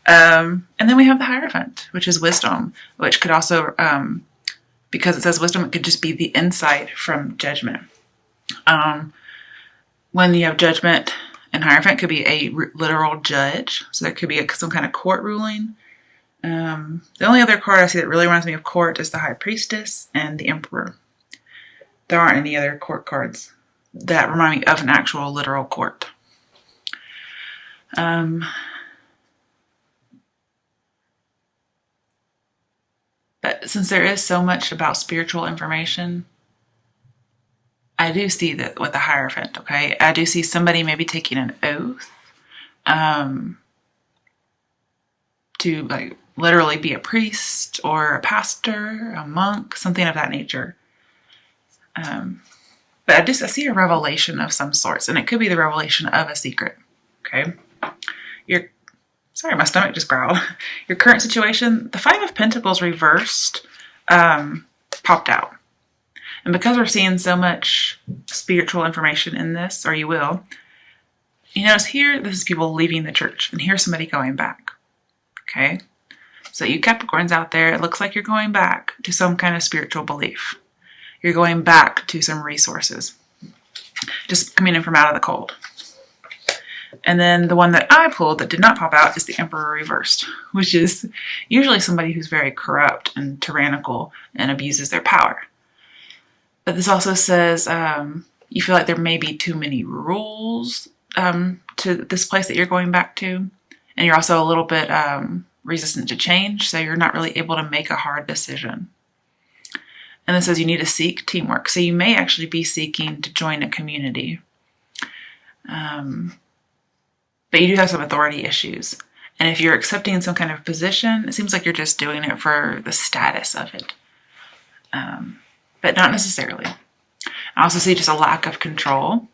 And then we have the Hierophant, which is wisdom, which could also, because it says wisdom, it could just be the insight from judgment. When you have judgment and Hierophant, could be a literal judge. So there could be some kind of court ruling. The only other card I see that really reminds me of court is the High Priestess and the Emperor. There aren't any other court cards that remind me of an actual literal court. But since there is so much about spiritual information, I do see that with the Hierophant, okay? I do see somebody maybe taking an oath to like literally be a priest or a pastor, a monk, something of that nature. But I see a revelation of some sorts, and it could be the revelation of a secret, okay? Sorry, my stomach just growled. Your current situation, the Five of Pentacles reversed, popped out. And because we're seeing so much spiritual information in this, or you will, you notice here, this is people leaving the church, and here's somebody going back, okay? So you Capricorns out there, it looks like you're going back to some kind of spiritual belief. You're going back to some resources, just coming in from out of the cold. And then the one that I pulled that did not pop out is the Emperor reversed, which is usually somebody who's very corrupt and tyrannical and abuses their power. But this also says you feel like there may be too many rules to this place that you're going back to. And you're also a little bit resistant to change, so you're not really able to make a hard decision. And this says you need to seek teamwork. So you may actually be seeking to join a community. But you do have some authority issues. And if you're accepting some kind of position, it seems like you're just doing it for the status of it. But not necessarily. I also see just a lack of control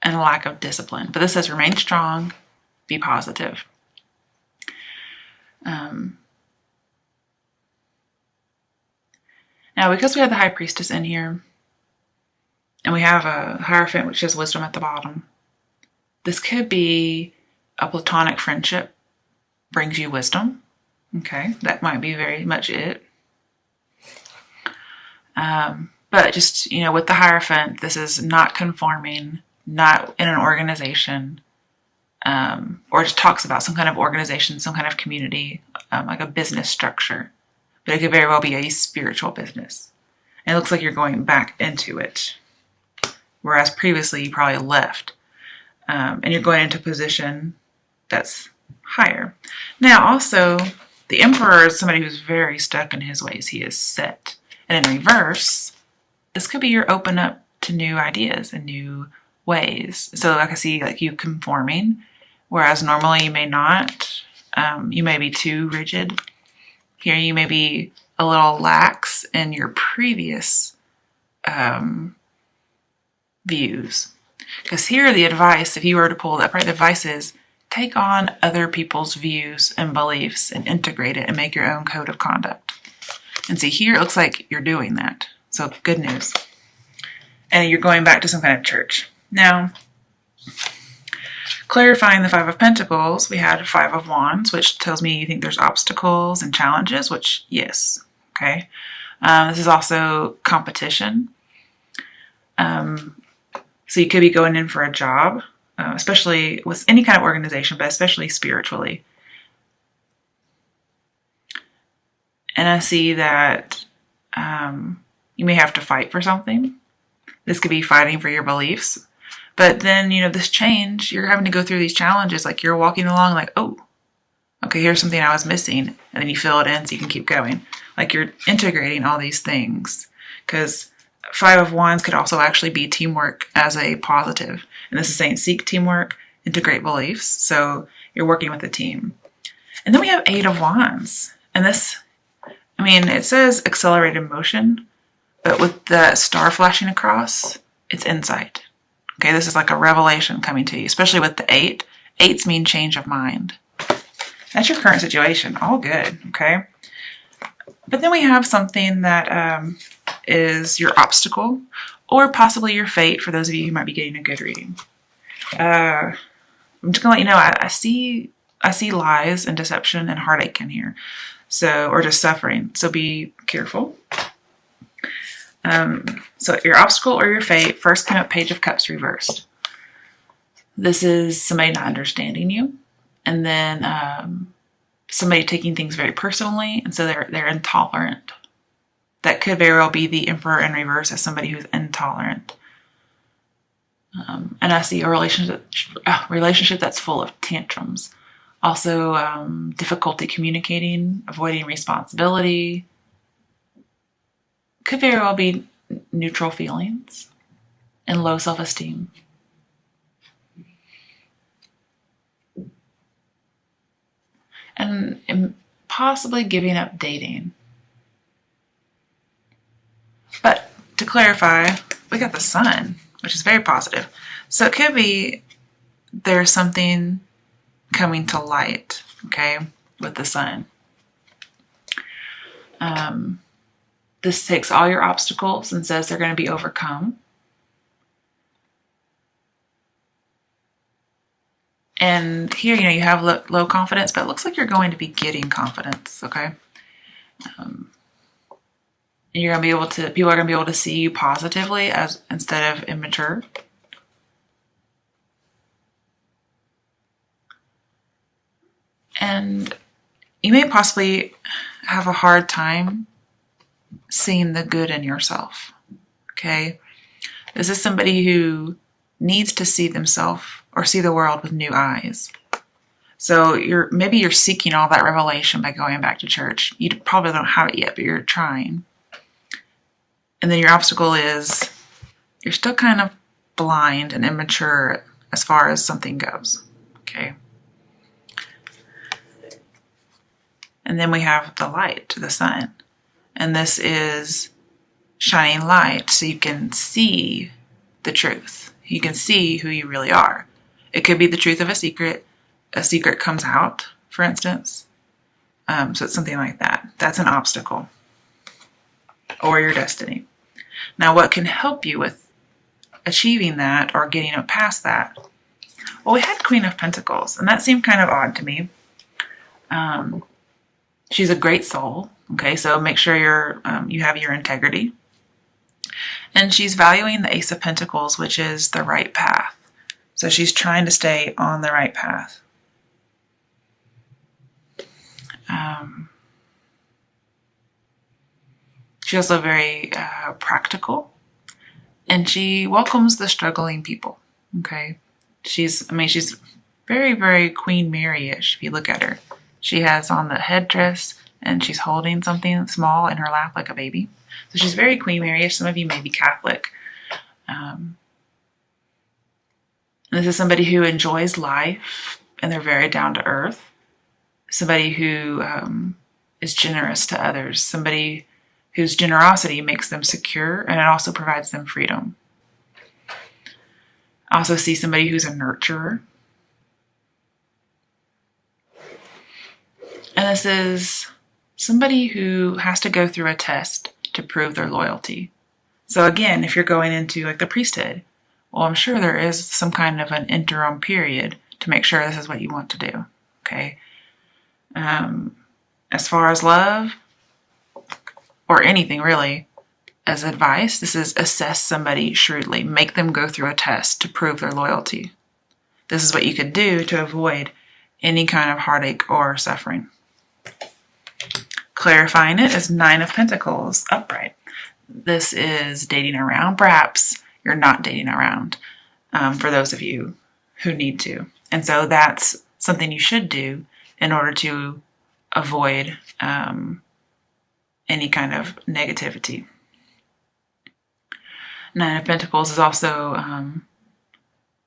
and a lack of discipline. But this says remain strong, be positive. Now, because we have the High Priestess in here, and we have a Hierophant, which has wisdom at the bottom, this could be a platonic friendship brings you wisdom. Okay, that might be very much it. But just, with the Hierophant, this is not conforming, not in an organization, or just talks about some kind of organization, some kind of community, like a business structure. But it could very well be a spiritual business. And it looks like you're going back into it. Whereas previously you probably left. And you're going into a position that's higher. Now also, the Emperor is somebody who's very stuck in his ways. He is set. And in reverse, this could be your open up to new ideas and new ways. So like I see like you conforming, whereas normally you may not. You may be too rigid. Here you may be a little lax in your previous views. Because here the advice, if you were to pull that, right, the advice is take on other people's views and beliefs and integrate it and make your own code of conduct. And see, here it looks like you're doing that. So good news. And you're going back to some kind of church. Now, clarifying the Five of Pentacles, we had Five of Wands, which tells me you think there's obstacles and challenges, which, yes, okay. This is also competition. So you could be going in for a job, especially with any kind of organization, but especially spiritually. And I see that you may have to fight for something. This could be fighting for your beliefs. But then, this change, you're having to go through these challenges. Like you're walking along like, oh, okay, here's something I was missing. And then you fill it in so you can keep going. Like you're integrating all these things. Because Five of Wands could also actually be teamwork as a positive. And this is saying seek teamwork, integrate beliefs. So you're working with a team. And then we have Eight of Wands. And this, it says accelerated motion. But with the star flashing across, it's insight. Okay, this is like a revelation coming to you, especially with the 8. 8s mean change of mind. That's your current situation. All good, okay? But then we have something that is your obstacle or possibly your fate for those of you who might be getting a good reading. I'm just gonna let you know, I see lies and deception and heartache in here. So, or just suffering. So be careful. So your obstacle or your fate first came up Page of Cups reversed. This is somebody not understanding you, and then somebody taking things very personally, and so they're intolerant. That could very well be the Emperor in reverse as somebody who's intolerant. And I see a relationship that's full of tantrums. Also, difficulty communicating, avoiding responsibility. Could very well be neutral feelings and low self-esteem. And possibly giving up dating. But to clarify, we got the Sun, which is very positive. So it could be there's something coming to light, okay, with the Sun. This takes all your obstacles and says they're going to be overcome. And here, you have low confidence, but it looks like you're going to be getting confidence, okay? You're going to be people are going to be able to see you positively instead of immature. And you may possibly have a hard time seeing the good in yourself, okay? This is somebody who needs to see themselves or see the world with new eyes. So maybe you're seeking all that revelation by going back to church. You probably don't have it yet, but you're trying. And then your obstacle is you're still kind of blind and immature as far as something goes, okay? And then we have the light, the Sun. And this is shining light so you can see the truth. You can see who you really are. It could be the truth of a secret. A secret comes out, for instance. So it's something like that. That's an obstacle. Or your destiny. Now, what can help you with achieving that or getting past that? Well, we had Queen of Pentacles, and that seemed kind of odd to me. She's a great soul. Okay, so make sure you have your integrity. And she's valuing the Ace of Pentacles, which is the right path. So she's trying to stay on the right path. She's also very practical. And she welcomes the struggling people. Okay, she's very, very Queen Mary-ish if you look at her. She has on the headdress, and she's holding something small in her lap like a baby. So she's very Queen Mary-ish. Some of you may be Catholic. And this is somebody who enjoys life, and they're very down to earth. Somebody who is generous to others. Somebody whose generosity makes them secure, and it also provides them freedom. I also see somebody who's a nurturer. And this is somebody who has to go through a test to prove their loyalty. So again, if you're going into like the priesthood, well, I'm sure there is some kind of an interim period to make sure this is what you want to do. Okay. As far as love or anything really, as advice, this is assess somebody shrewdly. Make them go through a test to prove their loyalty. This is what you could do to avoid any kind of heartache or suffering. Clarifying it is Nine of Pentacles upright. This is dating around. Perhaps you're not dating around for those of you who need to. And so that's something you should do in order to avoid any kind of negativity. Nine of Pentacles is also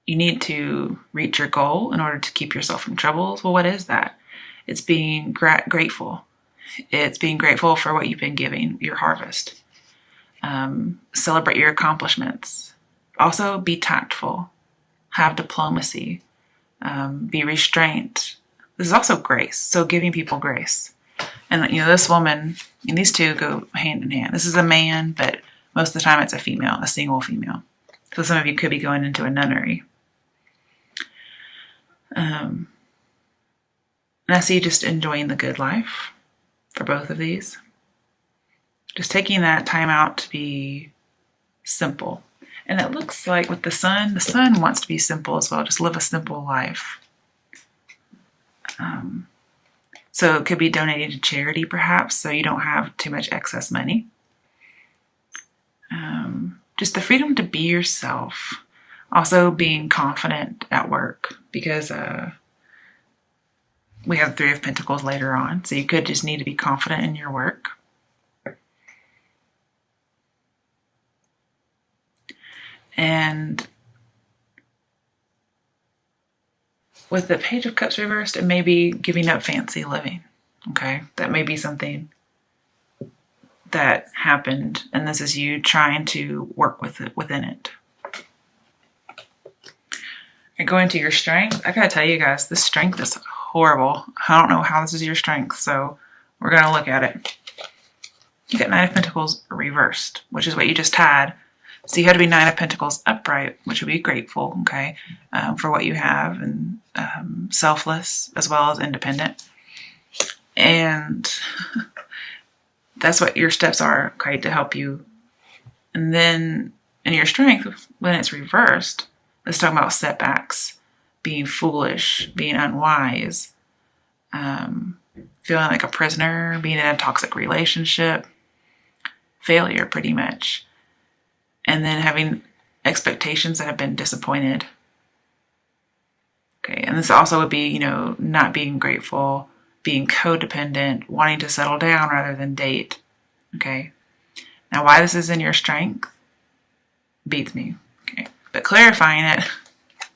you need to reach your goal in order to keep yourself from troubles. Well, what is that? It's being grateful. It's being grateful for what you've been giving, your harvest. Celebrate your accomplishments. Also, be tactful. Have diplomacy. Be restrained. This is also grace. So giving people grace. And, this woman, and these two go hand in hand. This is a man, but most of the time it's a female, a single female. So some of you could be going into a nunnery. And I see you just enjoying the good life for both of these. Just taking that time out to be simple. And it looks like with the sun wants to be simple as well. Just live a simple life. So it could be donating to charity perhaps, so you don't have too much excess money. Just the freedom to be yourself. Also being confident at work, because we have 3 of Pentacles later on. So you could just need to be confident in your work. And with the Page of Cups reversed, it may be giving up fancy living. Okay, that may be something that happened, and this is you trying to work with it within it. And going to your strength, I gotta tell you guys, this strength is horrible. I don't know how this is your strength, so we're gonna look at it. You got 9 of Pentacles reversed, which is what you just had. So you had to be 9 of Pentacles upright, which would be grateful, okay, for what you have, and selfless as well as independent. And that's what your steps are, okay, to help you. And then in your strength, when it's reversed, let's talk about setbacks, being foolish, being unwise, feeling like a prisoner, being in a toxic relationship, failure pretty much. And then having expectations that have been disappointed. Okay, and this also would be, not being grateful, being codependent, wanting to settle down rather than date. Okay, now why this is in your strength beats me. Okay, but clarifying it,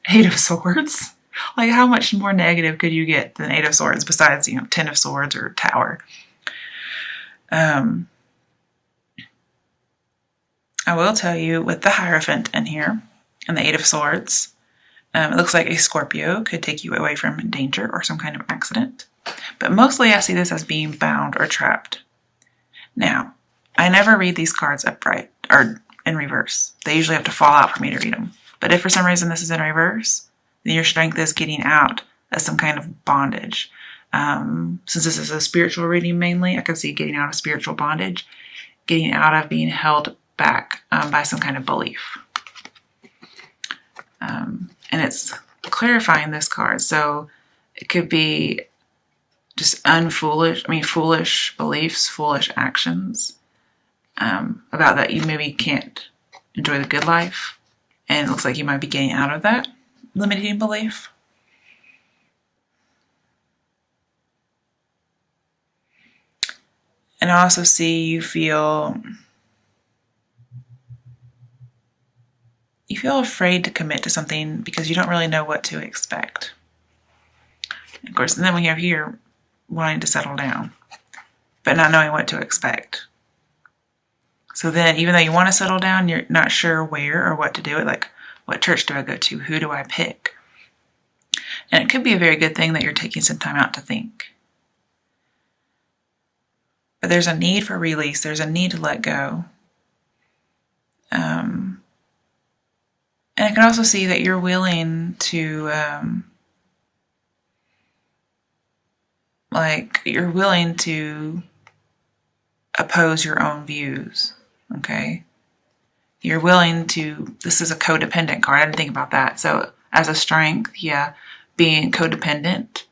8 of Swords. Like, how much more negative could you get than 8 of Swords besides, 10 of Swords or Tower? I will tell you, with the Hierophant in here and the 8 of Swords, it looks like a Scorpio could take you away from danger or some kind of accident. But mostly I see this as being bound or trapped. Now, I never read these cards upright or in reverse. They usually have to fall out for me to read them. But if for some reason this is in reverse, then your strength is getting out of some kind of bondage. Since this is a spiritual reading mainly, I could see getting out of spiritual bondage, getting out of being held back by some kind of belief. And it's clarifying this card. So it could be just foolish beliefs, foolish actions about that you maybe can't enjoy the good life. And it looks like you might be getting out of that limiting belief. And I also see you feel afraid to commit to something because you don't really know what to expect. Of course, and then we have here wanting to settle down, but not knowing what to expect. So then, even though you want to settle down, you're not sure where or what to do. Like, what church do I go to? Who do I pick? And it could be a very good thing that you're taking some time out to think. But there's a need for release. There's a need to let go. And I can also see that you're willing to, you're willing to oppose your own views, okay? You're willing to, this is a codependent card, I didn't think about that. So as a strength, yeah, being codependent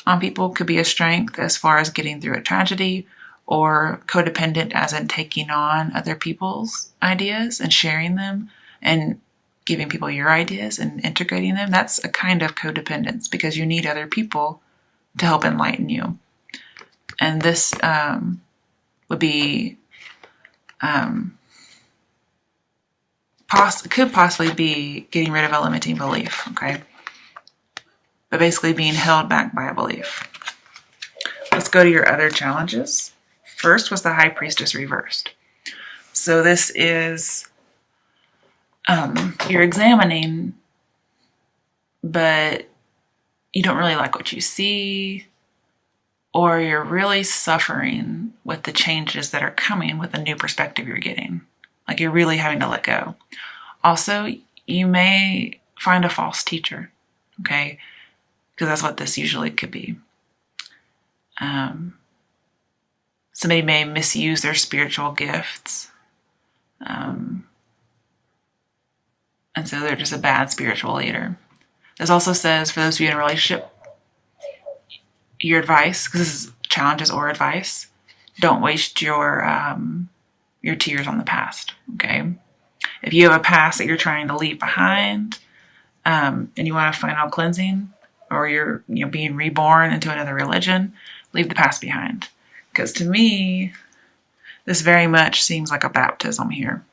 on people could be a strength as far as getting through a tragedy, or codependent as in taking on other people's ideas and sharing them and giving people your ideas and integrating them. That's a kind of codependence because you need other people to help enlighten you. And this would be, could possibly be getting rid of a limiting belief, okay? But basically being held back by a belief. Let's go to your other challenges. First was the High Priestess reversed. So this is, you're examining, but you don't really like what you see, or you're really suffering with the changes that are coming with the new perspective you're getting. Like, you're really having to let go. Also, you may find a false teacher, okay? because that's what this usually could be. Somebody may misuse their spiritual gifts. And so they're just a bad spiritual leader. This also says, for those of you in a relationship, your advice, because this is challenges or advice, don't waste your tears on the past, okay? If you have a past that you're trying to leave behind, and you want a final cleansing, or you're being reborn into another religion, leave the past behind. Because to me, this very much seems like a baptism here.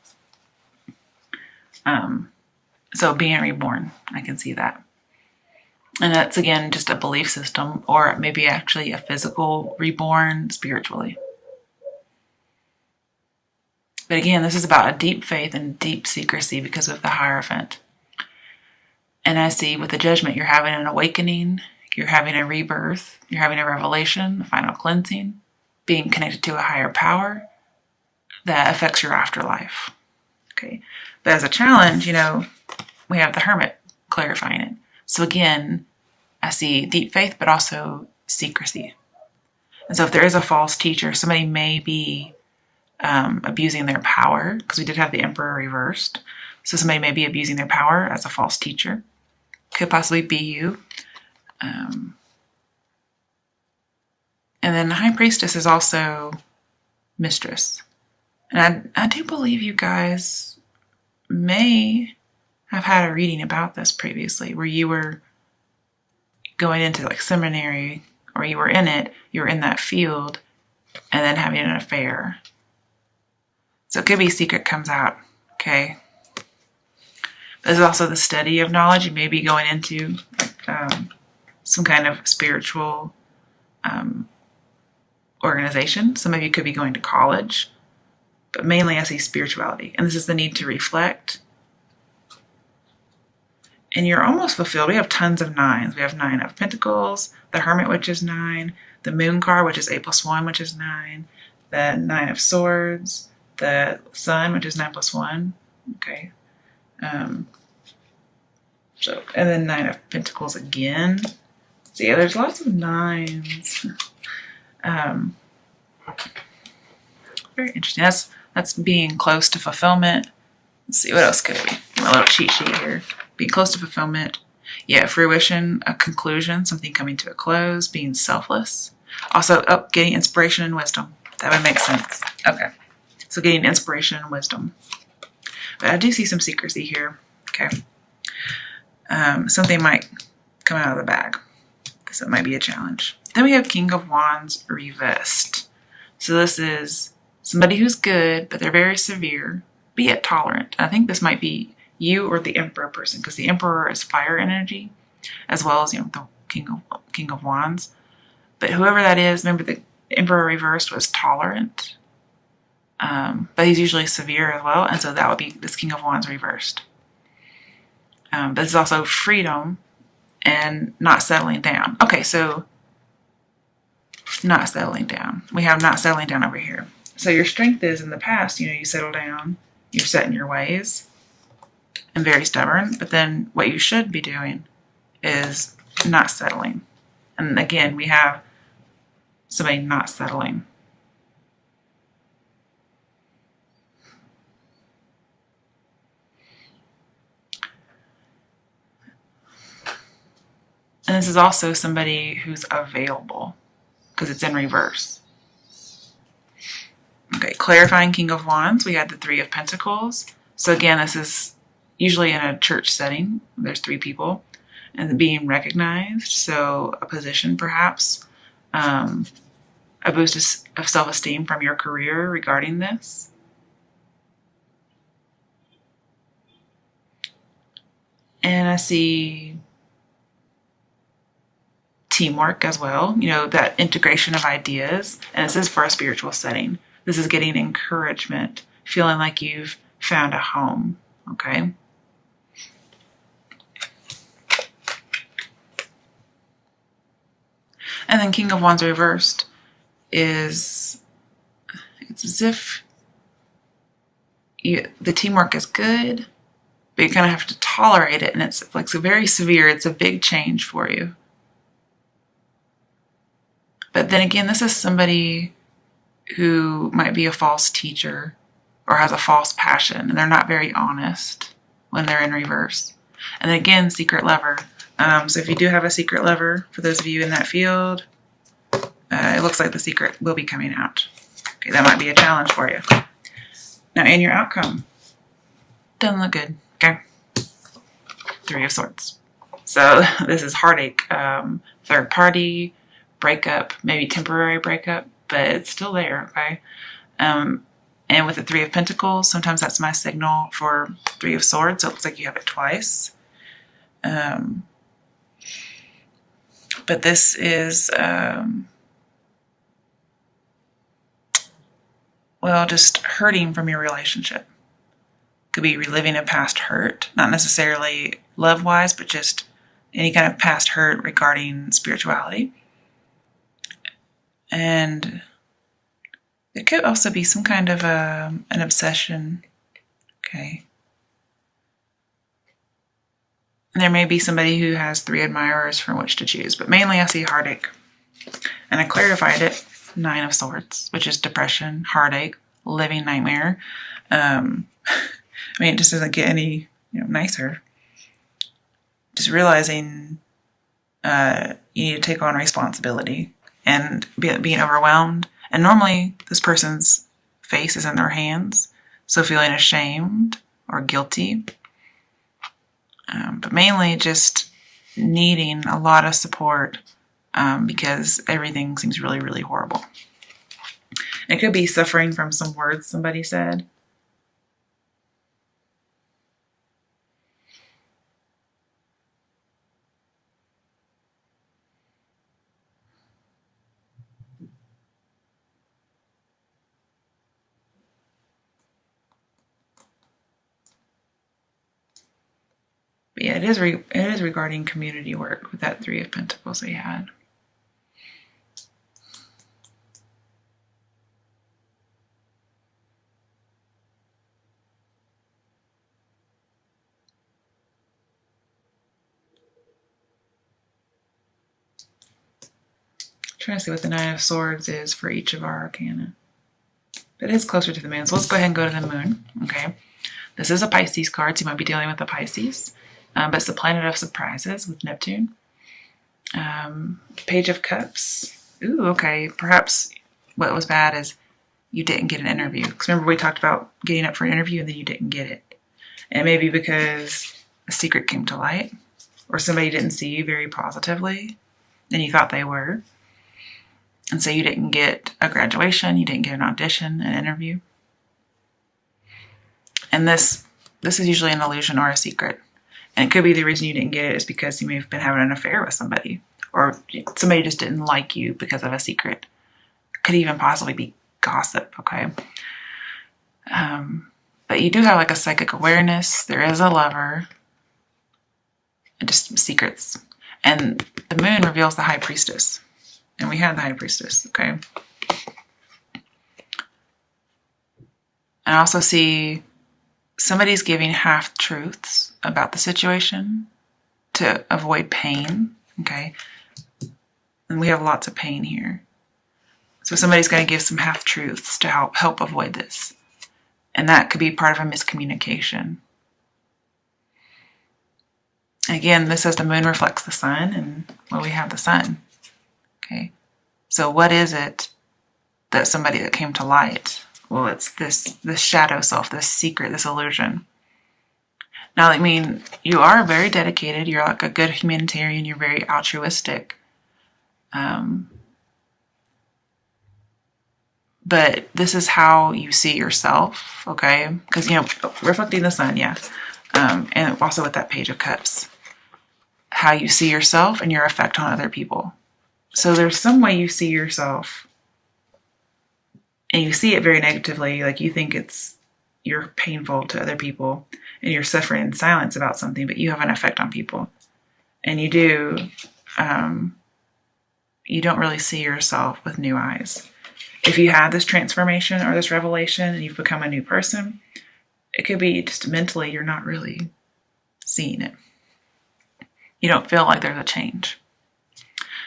So being reborn, I can see that. And that's, again, just a belief system, or maybe actually a physical reborn spiritually. But again, this is about a deep faith and deep secrecy because of the Hierophant. And I see with the Judgment, you're having an awakening, you're having a rebirth, you're having a revelation, a final cleansing, being connected to a higher power that affects your afterlife. Okay. But as a challenge, we have the Hermit clarifying it. So again, I see deep faith, but also secrecy. And so if there is a false teacher, somebody may be abusing their power, because we did have the Emperor reversed. So somebody may be abusing their power as a false teacher. Could possibly be you. And then the High Priestess is also mistress. And I do believe you guys may have had a reading about this previously, where you were going into like seminary, or you were in that field, and then having an affair. So it could be a secret comes out, okay? There's also the study of knowledge. You may be going into some kind of spiritual organization. Some of you could be going to college, but mainly I see spirituality. And this is the need to reflect. And you're almost fulfilled. We have tons of 9s. We have 9 of Pentacles, the Hermit, which is 9, the Moon card, which is 8+1, which is 9, the 9 of Swords, the Sun, which is 9+1. Okay. And then 9 of Pentacles again. So yeah, there's lots of 9s. Very interesting. That's being close to fulfillment. Let's see, what else could it be? My little cheat sheet here. Being close to fulfillment. Yeah, fruition, a conclusion, something coming to a close, being selfless. Also, getting inspiration and wisdom. That would make sense. Okay. So getting inspiration and wisdom. But I do see some secrecy here. Okay. Something might come out of the bag. So it might be a challenge. Then we have King of Wands reversed. So this is somebody who's good, but they're very severe, be yet tolerant. I think this might be you or the Emperor person, because the Emperor is fire energy, as well as the King of Wands. But whoever that is, remember the Emperor reversed was tolerant, but he's usually severe as well, and so that would be this King of Wands reversed. But this is also freedom and not settling down. Okay, so not settling down. We have not settling down over here. So your strength is in the past, you settle down, you're set in your ways, and very stubborn. But then what you should be doing is not settling. And again, we have somebody not settling. And this is also somebody who's available, because it's in reverse. Okay, clarifying King of Wands, we had the 3 of Pentacles. So again, this is usually in a church setting. There's 3 people and being recognized. So a position perhaps, a boost of self-esteem from your career regarding this. And I see teamwork as well, that integration of ideas. And this is for a spiritual setting. This is getting encouragement, feeling like you've found a home, okay? And then King of Wands reversed it's as if the teamwork is good, but you kind of have to tolerate it, and it's like very severe. It's a big change for you. But then again, this is somebody who might be a false teacher or has a false passion, and they're not very honest when they're in reverse. And then again, secret lover. So if you do have a secret lover, for those of you in that field, it looks like the secret will be coming out. Okay, that might be a challenge for you. Now, in your outcome, doesn't look good. Okay, 3 of Swords. So this is heartache, third party, breakup, maybe temporary breakup, but it's still there, okay? And with the 3 of Pentacles, sometimes that's my signal for 3 of Swords. So it looks like you have it twice. But this is, well, just hurting from your relationship. Could be reliving a past hurt, not necessarily love-wise, but just any kind of past hurt regarding spirituality. And it could also be some kind of an obsession, okay? And there may be somebody who has 3 admirers from which to choose, but mainly I see heartache. And I clarified it, 9 of Swords, which is depression, heartache, living nightmare. I mean, it just doesn't get any nicer. Just realizing you need to take on responsibility and being overwhelmed. And normally this person's face is in their hands, so feeling ashamed or guilty. But mainly just needing a lot of support because everything seems really, really horrible. It could be suffering from some words somebody said. But yeah, it is regarding community work with that 3 of Pentacles we had. Trying to see what the 9 of Swords is for each of our arcana. But it is closer to the moon, so let's go ahead and go to the moon. Okay, this is a Pisces card, so you might be dealing with a Pisces. But it's the planet of surprises with Neptune. Page of Cups. Ooh, okay. Perhaps what was bad is you didn't get an interview. Because remember we talked about getting up for an interview and then you didn't get it. And maybe because a secret came to light or somebody didn't see you very positively and you thought they were. And so you didn't get a graduation, you didn't get an audition, an interview. And this is usually an illusion or a secret. And it could be the reason you didn't get it is because you may have been having an affair with somebody. Or somebody just didn't like you because of a secret. Could even possibly be gossip, okay? But you do have like a psychic awareness. There is a lover. And just secrets. And the moon reveals the High Priestess. And we had the High Priestess, okay? I also see somebody's giving half-truths about the situation to avoid pain, okay? And we have lots of pain here. So somebody's going to give some half-truths to help avoid this. And that could be part of a miscommunication. Again, this says the moon reflects the sun, and well, we have the sun, okay? So what is it that somebody that came to light? Well, it's this shadow self, this secret, this illusion. Now, I mean, you are very dedicated. You're like a good humanitarian. You're very altruistic. But this is how you see yourself, okay? Because, reflecting the sun, yeah. And also with that Page of Cups. How you see yourself and your effect on other people. So there's some way you see yourself and you see it very negatively, like you think you're painful to other people and you're suffering in silence about something, but you have an effect on people. And you don't really see yourself with new eyes. If you have this transformation or this revelation and you've become a new person, it could be just mentally you're not really seeing it. You don't feel like there's a change.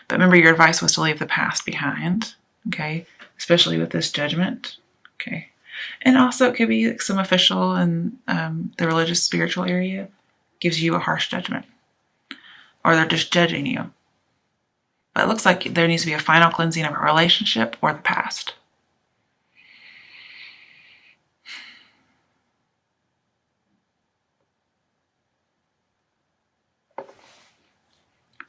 But remember, your advice was to leave the past behind, okay? Especially with this judgment, okay? And also it could be like some official in the religious spiritual area gives you a harsh judgment, or they're just judging you. But it looks like there needs to be a final cleansing of a relationship or the past.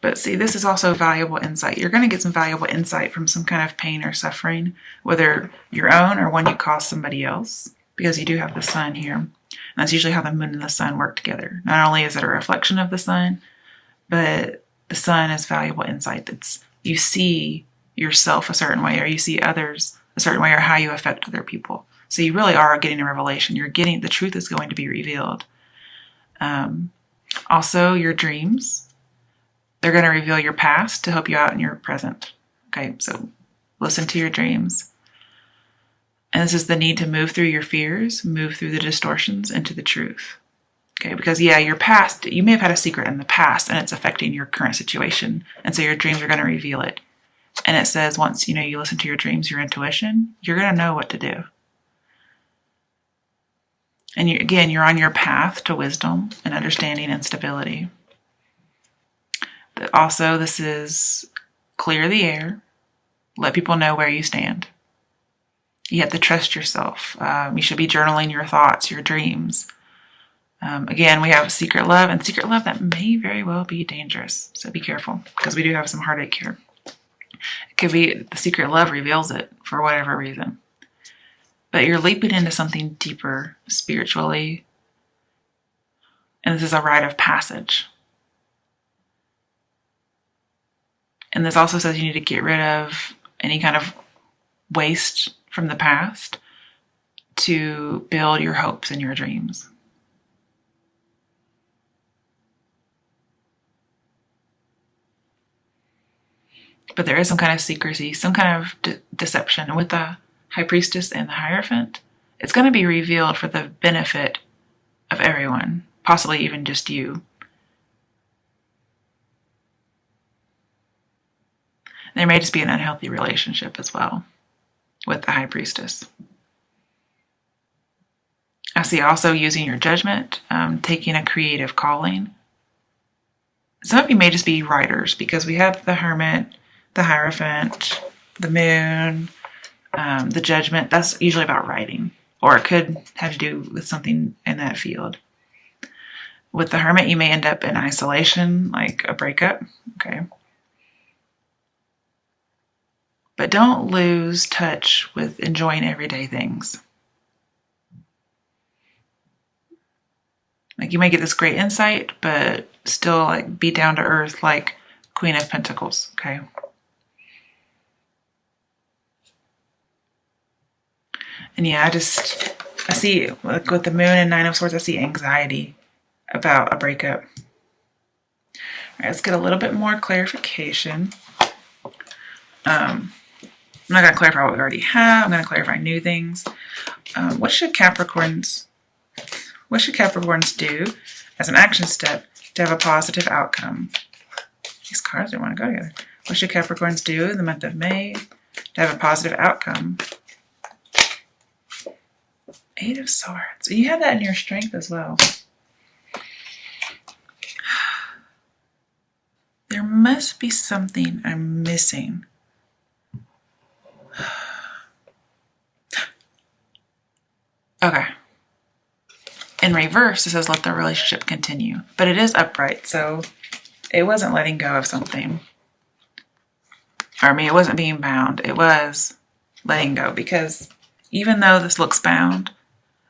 But see, this is also valuable insight. You're going to get some valuable insight from some kind of pain or suffering, whether your own or one you caused somebody else, because you do have the sun here. And that's usually how the moon and the sun work together. Not only is it a reflection of the sun, but the sun is valuable insight. That's, you see yourself a certain way, or you see others a certain way, or how you affect other people. So you really are getting a revelation. You're getting, the truth is going to be revealed. Also, your dreams. They're going to reveal your past to help you out in your present. Okay, so listen to your dreams. And this is the need to move through your fears, move through the distortions into the truth. Okay, because yeah, your past, you may have had a secret in the past and it's affecting your current situation. And so your dreams are going to reveal it. And it says once, you listen to your dreams, your intuition, you're going to know what to do. And you're on your path to wisdom and understanding and stability. But also, this is clear the air. Let people know where you stand. You have to trust yourself. You should be journaling your thoughts, your dreams. Again, we have secret love, and secret love that may very well be dangerous. So be careful, because we do have some heartache here. It could be the secret love reveals it for whatever reason. But you're leaping into something deeper spiritually. And this is a rite of passage. And this also says you need to get rid of any kind of waste from the past to build your hopes and your dreams. But there is some kind of secrecy, some kind of deception. And with the High Priestess and the Hierophant, it's going to be revealed for the benefit of everyone, possibly even just you. There may just be an unhealthy relationship as well with the High Priestess. I see also using your judgment, taking a creative calling. Some of you may just be writers, because we have the Hermit, the Hierophant, the Moon, the Judgment. That's usually about writing, or it could have to do with something in that field. With the Hermit, you may end up in isolation, like a breakup. Okay. But don't lose touch with enjoying everyday things. Like, you may get this great insight, but still like be down to earth like Queen of Pentacles, okay? And yeah, I see, like with the Moon and Nine of Swords, I see anxiety about a breakup. All right, let's get a little bit more clarification. I'm not going to clarify what we already have. I'm going to clarify new things. What should Capricorns do as an action step to have a positive outcome? These cards don't want to go together. What should Capricorns do in the month of May to have a positive outcome? Eight of Swords. You have that in your strength as well. There must be something I'm missing. Okay. In reverse, it says let the relationship continue. But it is upright, so it wasn't letting go of something. Or, I mean, it wasn't being bound. It was letting go. Because even though this looks bound,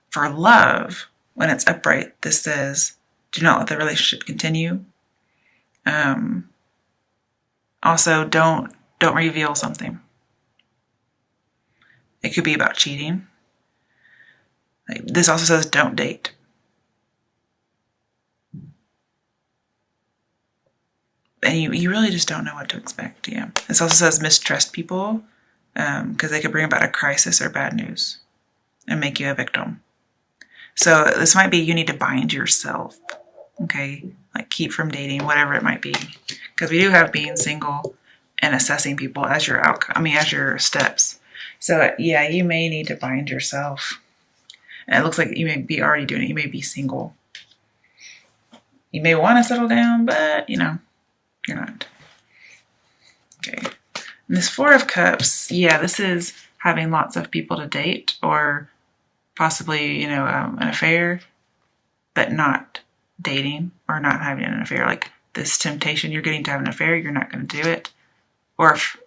for love, when it's upright, this says do not let the relationship continue. Also, don't reveal something. It could be about cheating. Like, this also says don't date. And you really just don't know what to expect, yeah. This also says mistrust people, because they could bring about a crisis or bad news and make you a victim. So this might be you need to bind yourself, okay? Like keep from dating, whatever it might be. Because we do have being single, and assessing people as your outcome. I mean, as your steps. So yeah, you may need to find yourself. And it looks like you may be already doing it. You may be single. You may want to settle down, but you know, you're not. Okay. And this Four of Cups, yeah, this is having lots of people to date, or possibly, you know, an affair, but not dating or not having an affair. Like this temptation you're getting to have an affair, you're not going to do it. Or if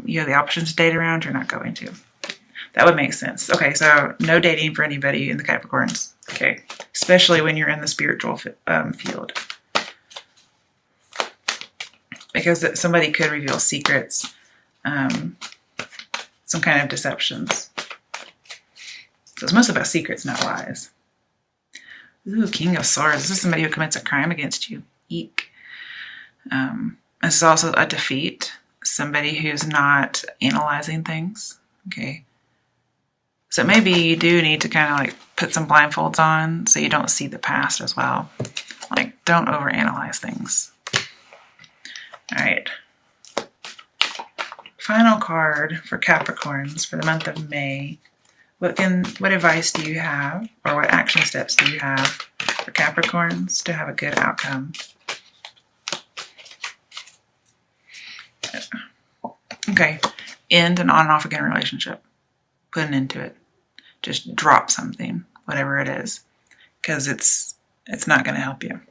you have the option to date around, you're not going to. That would make sense. Okay, so no dating for anybody in the Capricorns. Okay, especially when you're in the spiritual field. Because somebody could reveal secrets, some kind of deceptions. So it's most about secrets, not lies. Ooh, King of Swords. This is somebody who commits a crime against you. Eek. This is also a defeat. Somebody who's not analyzing things. Okay. So maybe you do need to kind of like put some blindfolds on so you don't see the past as well. Like, don't overanalyze things. All right. Final card for Capricorns for the month of May. What advice do you have, or what action steps do you have for Capricorns to have a good outcome? Okay. End an on and off again relationship. Put an end to it. Just drop something, whatever it is, because it's not going to help you.